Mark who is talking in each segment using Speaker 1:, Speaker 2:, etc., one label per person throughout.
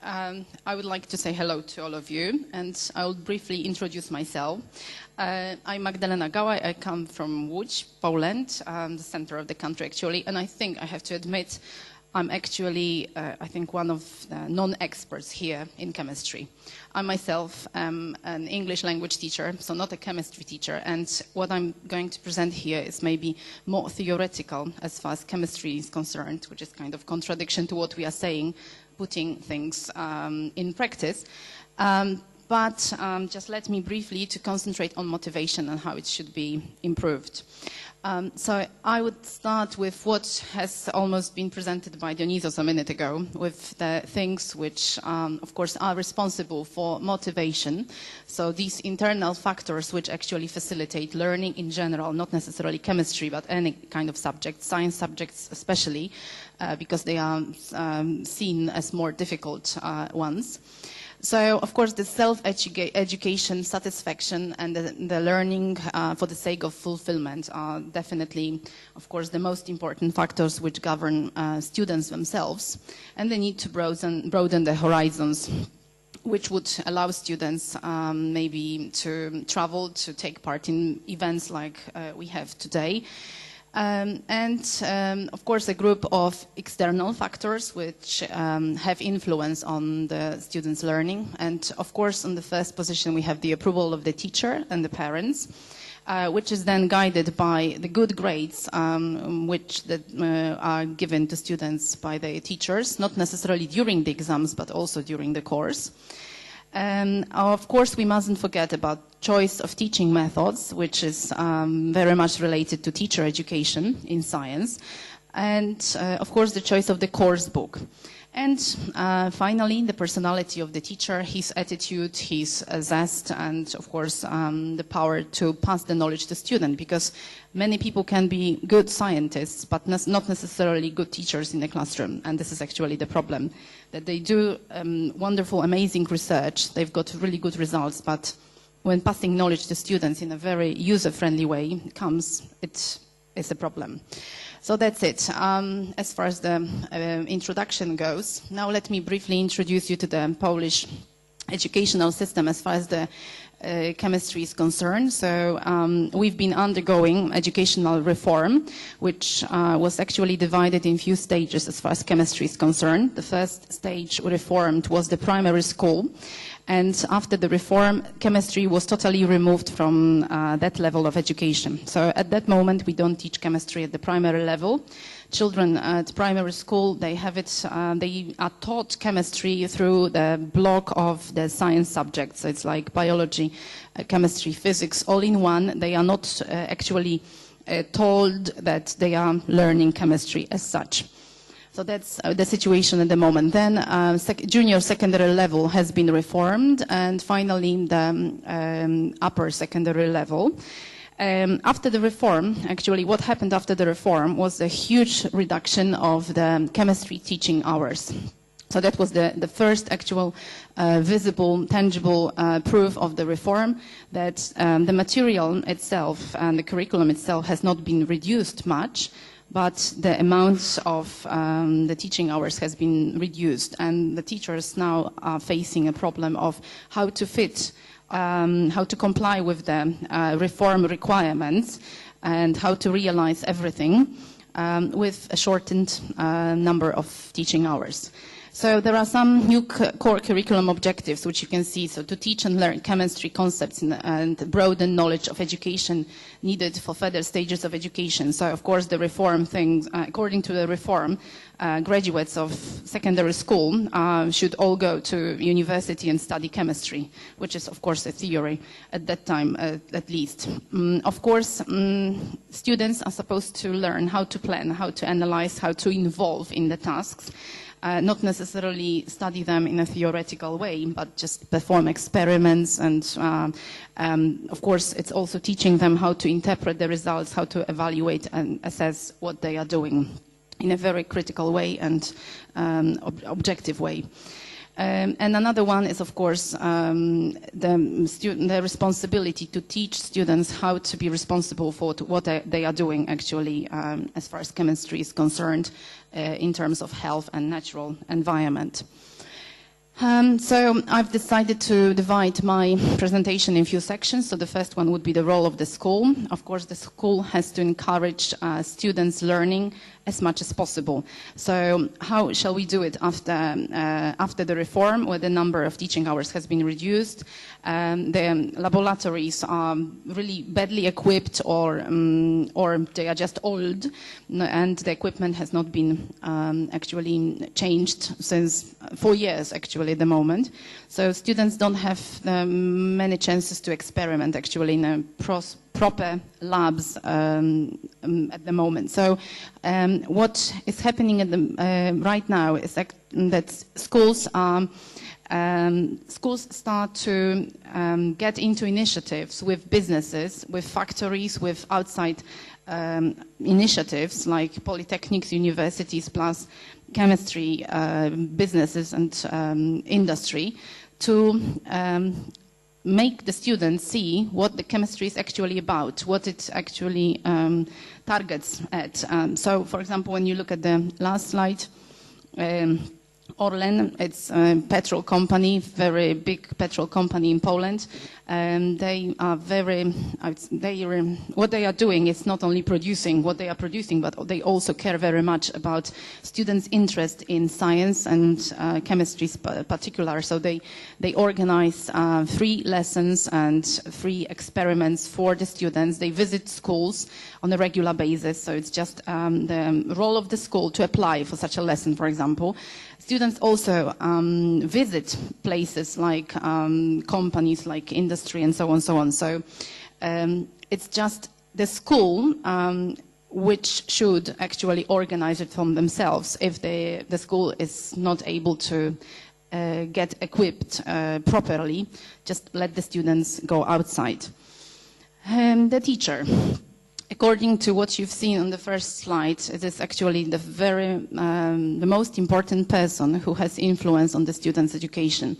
Speaker 1: I would like to say hello to all of you, and I will briefly introduce myself. I'm Magdalena Galaj. I come from Łódź, Poland, the center of the country actually, and I think I have to admit I'm actually, I think, one of the non-experts here in chemistry. I myself am an English language teacher, so not a chemistry teacher, and what I'm going to present here is maybe more theoretical as far as chemistry is concerned, which is kind of contradiction to what we are saying, putting things in practice. But just let me briefly to concentrate on motivation and how it should be improved. So I would start with what has almost been presented by Dionysos a minute ago, with the things which, of course, are responsible for motivation. So these internal factors which actually facilitate learning in general, not necessarily chemistry, but any kind of subject, science subjects especially, because they are seen as more difficult ones. So, of course, the self-education, satisfaction, and the learning for the sake of fulfillment are definitely, of course, the most important factors which govern students themselves. And they need to broaden the horizons, which would allow students maybe to travel, to take part in events like we have today. Of course, a group of external factors which have influence on the students' learning. And of course, on the first position, we have the approval of the teacher and the parents, which is then guided by the good grades which are given to students by the teachers, not necessarily during the exams, but also during the course. Of course, we mustn't forget about choice of teaching methods, which is very much related to teacher education in science. And, of course, the choice of the course book. And finally, the personality of the teacher, his attitude, his zest, and, of course, the power to pass the knowledge to students, because many people can be good scientists, but not necessarily good teachers in the classroom. And this is actually the problem, that they do wonderful, amazing research. They've got really good results, but when passing knowledge to students in a very user-friendly way it is a problem. So that's it, as far as the introduction goes. Now let me briefly introduce you to the Polish educational system as far as the chemistry is concerned. So we've been undergoing educational reform, which was actually divided in few stages as far as chemistry is concerned. The first stage reformed was the primary school. And after the reform, chemistry was totally removed from that level of education. So at that moment, we don't teach chemistry at the primary level. Children at primary school, they are taught chemistry through the block of the science subjects. So it's like biology, chemistry, physics, all in one. They are not actually told that they are learning chemistry as such. So that's the situation at the moment. Then junior secondary level has been reformed, and finally the upper secondary level. After the reform, actually what happened after the reform was a huge reduction of the chemistry teaching hours. So that was the first actual visible, tangible proof of the reform, that the material itself and the curriculum itself has not been reduced much, but the amount of the teaching hours has been reduced, and the teachers now are facing a problem of how to fit, how to comply with the reform requirements, and how to realize everything with a shortened number of teaching hours. So there are some new core curriculum objectives which you can see. So to teach and learn chemistry concepts and broaden knowledge of education needed for further stages of education. So of course the reform things, according to the reform, graduates of secondary school should all go to university and study chemistry, which is of course a theory at that time at least. Of course, students are supposed to learn how to plan, how to analyze, how to involve in the tasks. Not necessarily study them in a theoretical way, but just perform experiments. And of course, it's also teaching them how to interpret the results, how to evaluate and assess what they are doing in a very critical way and objective way. And another one is, of course, the responsibility to teach students how to be responsible for what they are doing, actually, as far as chemistry is concerned, in terms of health and natural environment. So I've decided to divide my presentation in a few sections. So the first one would be the role of the school. Of course, the school has to encourage students' learning as much as possible. So how shall we do it after the reform, where the number of teaching hours has been reduced? The laboratories are really badly equipped, or they are just old, and the equipment has not been actually changed since 4 years, actually, at the moment. So students don't have many chances to experiment, actually, in a proper labs at the moment. So what is happening right now is that schools start to get into initiatives with businesses, with factories, with outside initiatives like polytechnics, universities, plus chemistry businesses and industry to make the students see what the chemistry is actually about, what it actually targets at. So, for example, when you look at the last slide, Orlen, it's a petrol company, very big petrol company in Poland. They are what they are doing is not only producing what they are producing, but they also care very much about students' interest in science and chemistry in particular. So they organize free lessons and free experiments for the students. They visit schools on a regular basis. So it's just the role of the school to apply for such a lesson, for example. Students also visit places like companies, like industry, and so on, so on. So it's just the school which should actually organize it from themselves if the school is not able to get equipped properly. Just let the students go outside. The teacher. According to what you've seen on the first slide, it is actually the most important person who has influence on the student's education.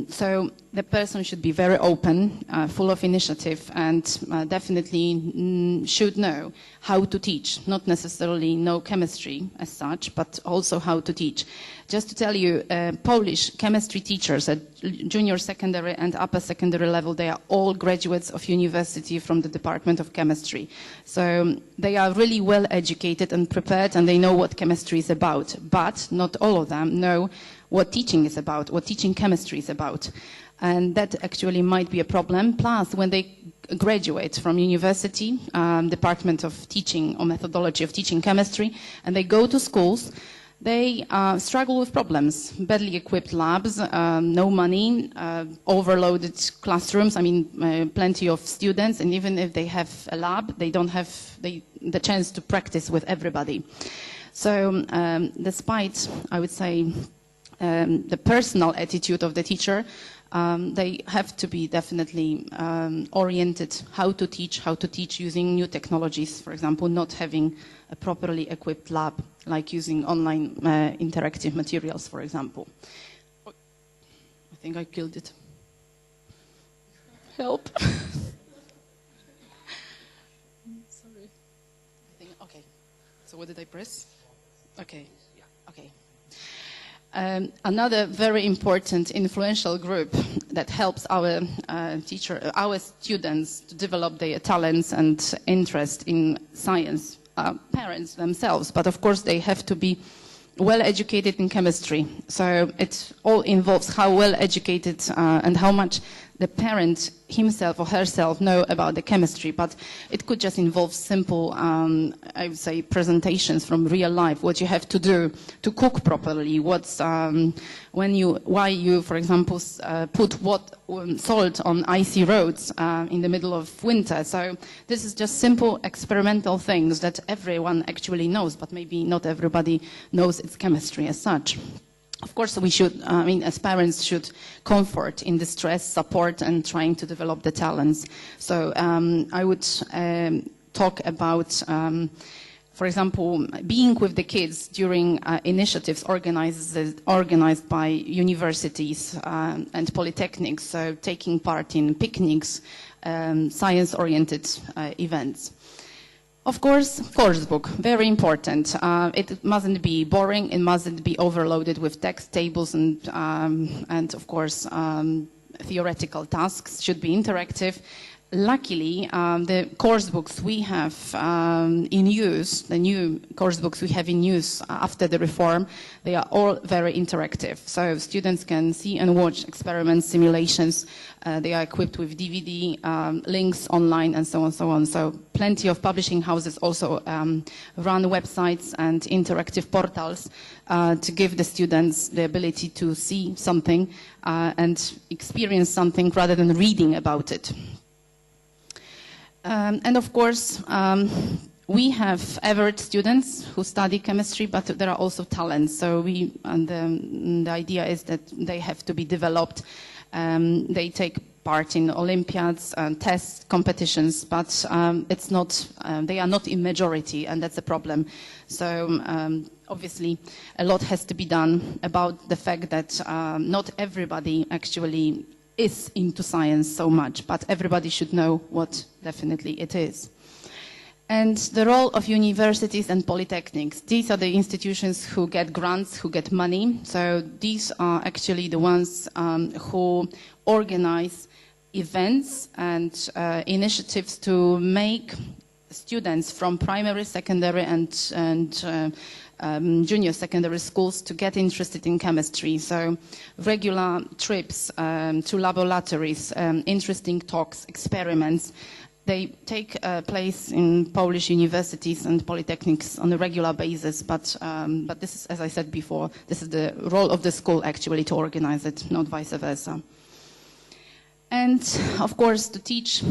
Speaker 1: So the person should be very open, full of initiative, and definitely should know how to teach. Not necessarily know chemistry as such, but also how to teach. Just to tell you, Polish chemistry teachers at junior secondary and upper secondary level, they are all graduates of university from the Department of Chemistry. So they are really well educated and prepared, and they know what chemistry is about. But not all of them know what teaching is about, what teaching chemistry is about. And that actually might be a problem. Plus, when they graduate from university, Department of Teaching or Methodology of Teaching Chemistry, and they go to schools, they struggle with problems. Badly equipped labs, no money, overloaded classrooms, plenty of students, and even if they have a lab, they don't have the chance to practice with everybody. So despite, I would say, the personal attitude of the teacher, they have to be definitely oriented how to teach using new technologies, for example, not having a properly equipped lab, like using online interactive materials, for example. I think I killed it. Help. Sorry. Okay. So what did I press? Okay. Yeah. Okay. Another very important influential group that helps our students to develop their talents and interest in science, parents themselves, but of course they have to be well educated in chemistry. So it all involves how well educated and how much the parent himself or herself know about the chemistry, but it could just involve simple, I would say, presentations from real life, what you have to do to cook properly, why you, for example, put salt on icy roads in the middle of winter. So this is just simple experimental things that everyone actually knows, but maybe not everybody knows its chemistry as such. Of course, we should, as parents, should comfort in distress, support, and trying to develop the talents. So I would talk about, for example, being with the kids during initiatives organized by universities and polytechnics, so taking part in picnics, science-oriented events. Of course, course book, very important. It mustn't be boring, it mustn't be overloaded with text tables and of course, theoretical tasks, should be interactive. Luckily, the course books we have in use, the new course books we have in use after the reform, they are all very interactive. So students can see and watch experiments, simulations. They are equipped with DVD, links online, and so on, so on. So plenty of publishing houses also run websites and interactive portals to give the students the ability to see something and experience something rather than reading about it. And of course, we have average students who study chemistry, but there are also talents. So the idea is that they have to be developed. They take part in Olympiads and test competitions, but it's not. They are not in majority, and that's a problem. So obviously, a lot has to be done about the fact that not everybody actually is into science so much, but everybody should know what definitely it is. And the role of universities and polytechnics. These are the institutions who get grants, who get money. So these are actually the ones who organize events and initiatives to make students from primary, secondary, and junior secondary schools to get interested in chemistry. So regular trips to laboratories, interesting talks, experiments, they take place in Polish universities and polytechnics on a regular basis, but this is, as I said before, this is the role of the school actually to organize it, not vice versa. And of course, to teach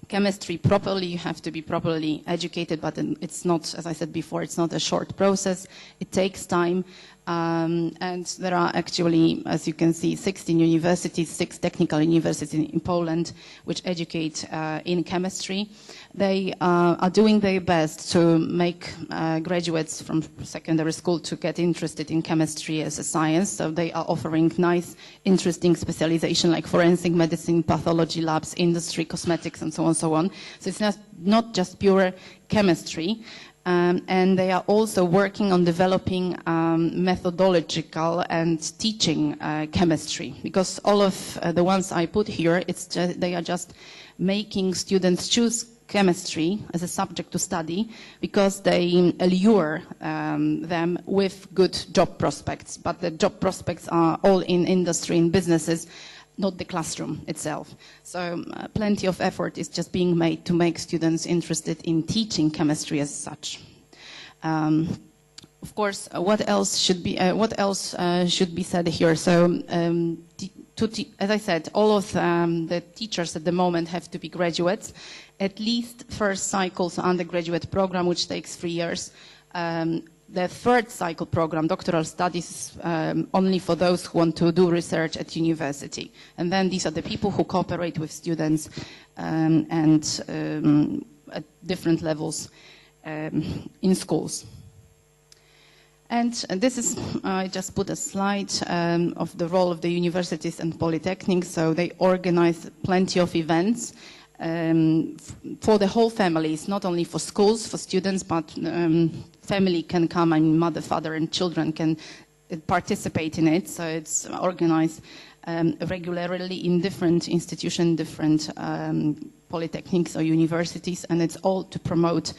Speaker 1: chemistry properly, you have to be properly educated, but it's not, as I said before, it's not a short process. It takes time, and there are actually, as you can see, 16 universities, 6 technical universities in Poland, which educate in chemistry. They are doing their best to make graduates from secondary school to get interested in chemistry as a science. So they are offering nice, interesting specialization like forensic medicine, pathology labs, industry, cosmetics, and so on, so on. So it's not just pure chemistry. And they are also working on developing methodological and teaching chemistry, because all of the ones I put here, they are just making students choose chemistry as a subject to study because they allure them with good job prospects. But the job prospects are all in industry, in businesses, not the classroom itself. So plenty of effort is just being made to make students interested in teaching chemistry as such. Of course, what else should be said here? So, as I said, all of the teachers at the moment have to be graduates. At least first cycle's undergraduate program, which takes 3 years. The third cycle program, doctoral studies, only for those who want to do research at university. And then these are the people who cooperate with students at different levels in schools. And this is, I just put a slide of the role of the universities and polytechnics. So they organize plenty of events for the whole families, not only for schools, for students, but family can come, and mother, father, and children can participate in it. So it's organized regularly in different institutions, different polytechnics or universities, and it's all to promote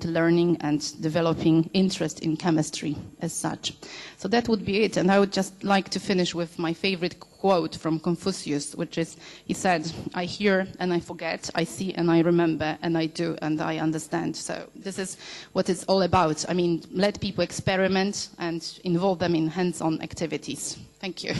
Speaker 1: learning and developing interest in chemistry as such. So that would be it. And I would just like to finish with my favorite quote from Confucius, which is, he said, "I hear and I forget, I see and I remember, and I do and I understand." So this is what it's all about. I mean, let people experiment and involve them in hands-on activities. Thank you.